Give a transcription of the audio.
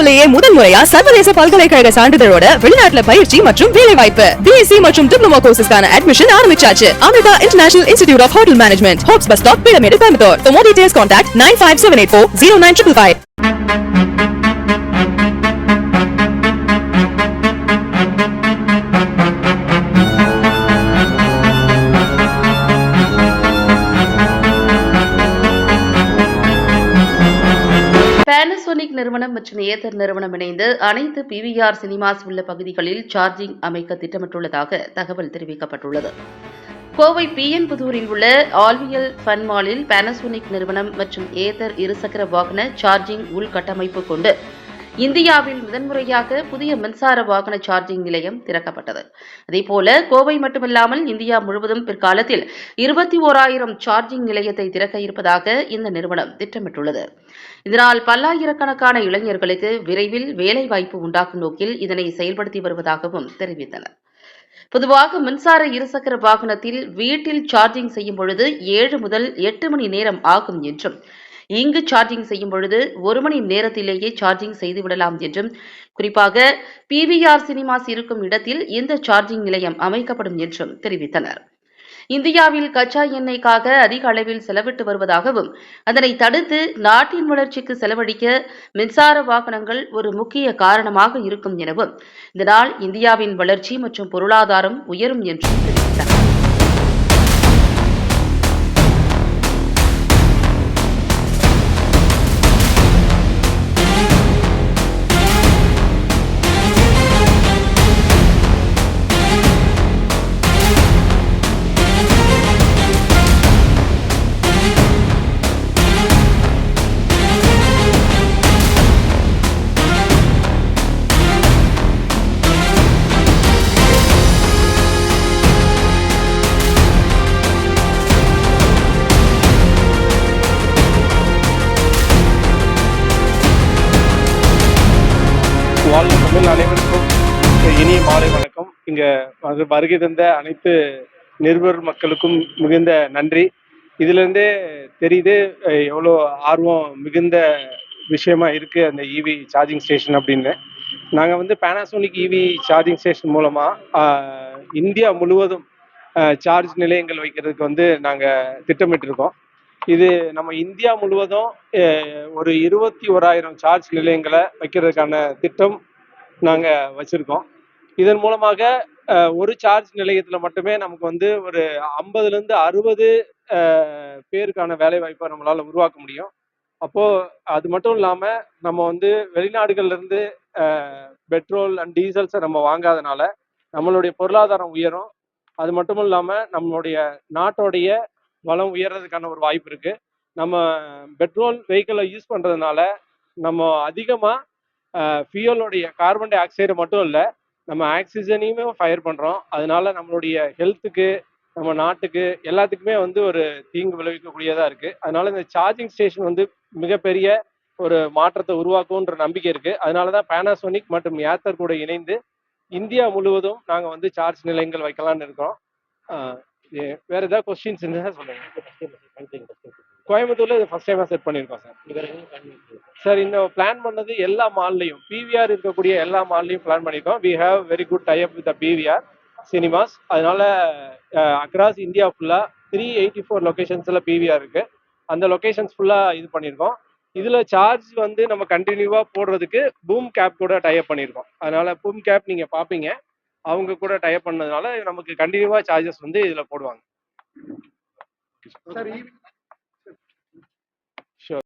இந்தியாவிலேயே முதல் முறையா சர்வதேச பல்கலைக்கழக சான்றிதழோட வெளிநாட்டுல பயிற்சி மற்றும் வேலை வாய்ப்பு பிஎஸ்சி மற்றும் டிப்ளமோ கோர்சஸ்க்கான அட்மிஷன் ஆரம்பிச்சாச்சு. Amrita International Institute of Hotel Management, Hopes bus stop, pyramid, Coimbatore. For more details contact 95784 09555. Panasonic நிறுவனம் மற்றும் ஏதர் நிறுவனம் இணைந்து அனைத்து பிவிஆர் சினிமாஸ் உள்ள பகுதிகளில் சார்ஜிங் அமைக்க திட்டமிட்டுள்ளதாக தகவல் தெரிவிக்கப்பட்டுள்ளது. கோவை பிஎன் புதூரில் உள்ள ஆல்வியல் ஃபன் மாலில் பேனசோனிக் நிறுவனம் மற்றும் ஏதர் இருசக்கர வாகன சார்ஜிங் உள்கட்டமைப்பு கொண்டு இந்தியாவில் முதன்முறையாக புதிய மின்சார வாகன சார்ஜிங் நிலையம் திறக்கப்பட்டது. அதேபோல கோவை மட்டுமில்லாமல் இந்தியா முழுவதும் பிற்காலத்தில் 21,000 சார்ஜிங் நிலையத்தை திறக்க இருப்பதாக இந்த நிறுவனம் திட்டமிட்டுள்ளது. இதனால் பல்லாயிரக்கணக்கான இளைஞர்களுக்கு விரைவில் வேலைவாய்ப்பு உண்டாக்கும் நோக்கில் இதனை செயல்படுத்தி வருவதாகவும் தெரிவித்தனர். பொதுவாக மின்சார இருசக்கர வாகனத்தில் வீட்டில் சார்ஜிங் செய்யும் பொழுது 7 முதல் 8 மணி நேரம் ஆகும் என்றும், இங்கு சார்ஜிங் செய்யும் பொழுது 1 மணி நேரத்திலேயே சார்ஜிங் செய்துவிடலாம் என்றும், குறிப்பாக பிவிஆர் சினிமாஸ் இருக்கும் இடத்தில் இந்த சார்ஜிங் நிலையம் அமைக்கப்படும் என்றும் தெரிவித்தனர். இந்தியாவில் கச்சா எண்ணெய்க்காக அதிக அளவில் செலவிட்டு வருவதாகவும், அதனை தடுத்து நாட்டின் வளர்ச்சிக்கு செலவழிக்க மின்சார வாகனங்கள் ஒரு முக்கிய காரணமாக இருக்கும் எனவும், இதனால் இந்தியாவின் வளர்ச்சி மற்றும் பொருளாதாரம் உயரும் என்றும் தெரிவித்தனர். வாழ்வு தமிழ் அனைவருக்கும் இனிய மாலை வணக்கம். இங்க வருகை தந்த அனைத்து நிருபர் மக்களுக்கும் மிகுந்த நன்றி. இதுல இருந்தே தெரியுது எவ்வளோ ஆர்வம் மிகுந்த விஷயமா இருக்கு அந்த இவி சார்ஜிங் ஸ்டேஷன் அப்படின்னு. நாங்கள் பேனாசோனிக் இவி சார்ஜிங் ஸ்டேஷன் மூலமா இந்தியா முழுவதும் சார்ஜ் நிலையங்கள் வைக்கிறதுக்கு நாங்கள் திட்டமிட்டிருக்கோம். இது நம்ம இந்தியா முழுவதும் ஒரு 21,000 சார்ஜ் நிலையங்களை வைக்கிறதுக்கான திட்டம் நாங்கள் வச்சிருக்கோம். இதன் மூலமாக ஒரு சார்ஜ் நிலையத்தில் மட்டுமே நமக்கு ஒரு 50லேருந்து 60 பேருக்கான வேலை வாய்ப்பை நம்மளால் உருவாக்க முடியும். அப்போது அது மட்டும் இல்லாமல் நம்ம வெளிநாடுகள்ல இருந்து பெட்ரோல் அண்ட் டீசல்ஸை நம்ம வாங்காதனால நம்மளுடைய பொருளாதாரம் உயரும். அது மட்டும் இல்லாமல் நம்மளுடைய நாட்டோடைய வளம் உயர்றதுக்கான ஒரு வாய்ப்பு இருக்கு. நம்ம பெட்ரோல் வெஹிக்கிளை யூஸ் பண்றதுனால நம்ம அதிகமாக ஃபியூலோடைய கார்பன் டை ஆக்சைடு மட்டும் இல்லை, நம்ம ஆக்சிஜனையுமே ஃபயர் பண்றோம். அதனால நம்மளுடைய ஹெல்த்துக்கு, நம்ம நாட்டுக்கு எல்லாத்துக்குமே ஒரு தீங்கு விளைவிக்கக்கூடியதா இருக்கு. அதனால இந்த சார்ஜிங் ஸ்டேஷன் மிகப்பெரிய ஒரு மாற்றத்தை உருவாக்கும்ன்ற நம்பிக்கை இருக்கு. அதனாலதான் பேனாசோனிக் மற்றும் ஏத்தர் கூட இணைந்து இந்தியா முழுவதும் நாங்க சார்ஜ் நிலையங்கள் வைக்கலாம்னு இருக்கோம். வேற ஏதாவது கொஸ்டின்ஸ் இருந்தா சொல்லுங்க. கோயம்புத்தூர்ல இது ஃபர்ஸ்ட் டைமா செட் பண்ணியிருக்கோம் சார். இந்த பிளான் பண்ணது எல்லா மால்லையும், பிவிஆர் இருக்கக்கூடிய எல்லா மால்லையும் பிளான் பண்ணியிருக்கோம். We have very good tie up with PVR cinemas. அதனால அக்ராஸ் இந்தியா ஃபுல்லா 384 லொகேஷன்ஸ்ல பிவிஆர் இருக்கு. அந்த லொகேஷன்ஸ் ஃபுல்லா இது பண்ணியிருக்கோம். இதுல சார்ஜ் நம்ம கண்டினியூவா போடுறதுக்கு பூம் கேப் கூட டை அப் பண்ணியிருக்கோம். அதனால பூம் கேப் நீங்க பாப்பீங்க, அவங்க கூட டைப் பண்ணதுனால நமக்கு கண்டினியூவா சார்ஜஸ் இதுல போடுவாங்க.